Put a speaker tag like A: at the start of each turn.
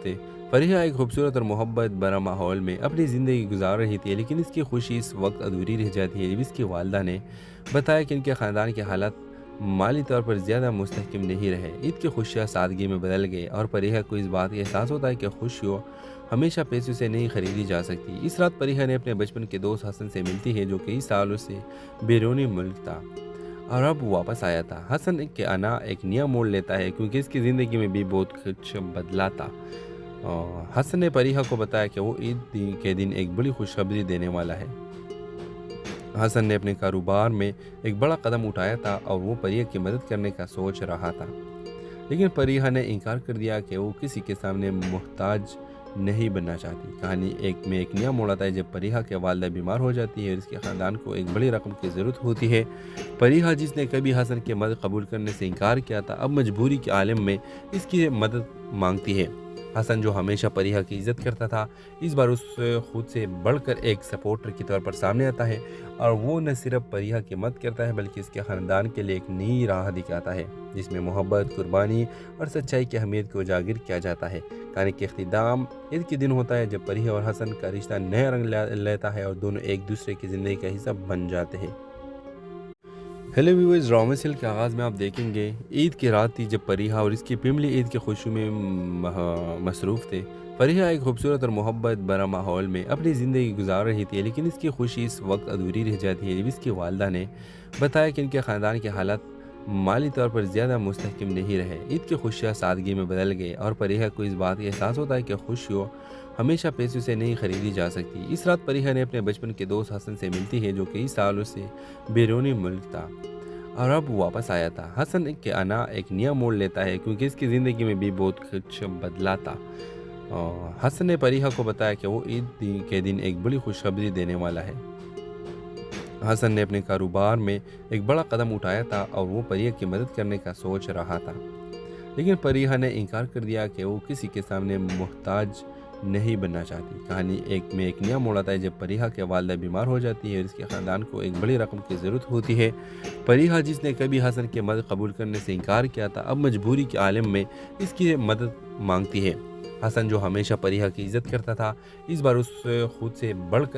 A: تھے۔ فریحہ ایک خوبصورت اور محبت بھرا ماحول میں اپنی زندگی گزار رہی تھی، لیکن اس کی خوشی اس وقت ادھوری رہ جاتی ہے جب اس کی والدہ نے بتایا کہ ان کے خاندان کے حالات مالی طور پر زیادہ مستحکم نہیں رہے۔ عید کی خوشیاں سادگی میں بدل گئی اور فریحہ کو اس بات کا احساس ہوتا ہے کہ خوشیوں ہمیشہ پیسوں سے نہیں خریدی جا سکتی۔ اس رات فریحہ نے اپنے بچپن کے دوست حسن سے ملتی ہے، جو کئی سالوں سے بیرونی ملک تھا اور اب واپس آیا تھا۔ حسن کے آنا ایک نیا موڑ لیتا ہے کیونکہ اس کی زندگی میں بھی بہت کچھ بدلا تھا۔ حسن نے فریحہ کو بتایا کہ وہ عید کے دن ایک بڑی خوشخبری دینے والا ہے۔ حسن نے اپنے کاروبار میں ایک بڑا قدم اٹھایا تھا اور وہ فریحہ کی مدد کرنے کا سوچ رہا تھا، لیکن فریحہ نے انکار کر دیا کہ وہ کسی کے سامنے محتاج نہیں بننا چاہتی۔ کہانی ایک نیا موڑ آتا ہے جب فریحہ کے والدہ بیمار ہو جاتی ہے اور اس کے خاندان کو ایک بڑی رقم کی ضرورت ہوتی ہے۔ فریحہ، جس نے کبھی حسن کی مدد قبول کرنے سے انکار کیا تھا، اب مجبوری کے عالم میں اس کی مدد مانگتی ہے۔ حسن، جو ہمیشہ فریحہ کی عزت کرتا تھا، اس بار اس خود سے بڑھ کر ایک سپورٹر کی طور پر سامنے آتا ہے اور وہ نہ صرف فریحہ کی مدد کرتا ہے بلکہ اس کے خاندان کے لیے ایک نئی راہ دکھاتا ہے جس میں محبت، قربانی اور سچائی کی اہمیت کو اجاگر کیا جاتا ہے۔ کہانی کے اختتام عید کے دن ہوتا ہے جب فریحہ اور حسن کا رشتہ نیا رنگ لیتا ہے اور دونوں ایک دوسرے کی زندگی کا حصہ بن جاتے ہیں۔ ہیلو ویورز، ڈرامہ سیل کے آغاز میں آپ دیکھیں گے عید کی رات تھی جب فریحہ اور اس کی فیملی عید کی خوشی میں مصروف تھے۔ فریحہ ایک خوبصورت اور محبت بھرا ماحول میں اپنی زندگی گزار رہی تھی، لیکن اس کی خوشی اس وقت ادھوری رہ جاتی ہے جب اس کی والدہ نے بتایا کہ ان کے خاندان کے حالات مالی طور پر زیادہ مستحکم نہیں رہے۔ عید کی خوشیاں سادگی میں بدل گئی اور فریحہ کو اس بات کا احساس ہوتا ہے کہ خوشیوں ہمیشہ پیسوں سے نہیں خریدی جا سکتی۔ اس رات فریحہ نے اپنے بچپن کے دوست حسن سے ملتی ہے، جو کئی سالوں سے بیرونی ملک تھا اور اب واپس آیا تھا۔ حسن کے آنا ایک نیا موڑ لیتا ہے کیونکہ اس کی زندگی میں بھی بہت کچھ بدلا تھا۔ حسن نے فریحہ کو بتایا کہ وہ عید کے دن ایک بڑی خوشخبری دینے والا ہے۔ حسن نے اپنے کاروبار میں ایک بڑا قدم اٹھایا تھا اور وہ فریحہ کی مدد کرنے کا سوچ رہا تھا، لیکن فریحہ نے انکار کر دیا کہ وہ کسی کے سامنے محتاج نہیں بننا چاہتی۔ کہانی ایک نیا موڑ آتا ہے جب فریحہ کے والدہ بیمار ہو جاتی ہے اور اس کے خاندان کو ایک بڑی رقم کی ضرورت ہوتی ہے۔ فریحہ، جس نے کبھی حسن کی مدد قبول کرنے سے انکار کیا تھا، اب مجبوری کے عالم میں اس کی مدد مانگتی ہے۔ حسن، جو ہمیشہ فریحہ کی عزت کرتا تھا، اس بار اس خود سے بڑھ کر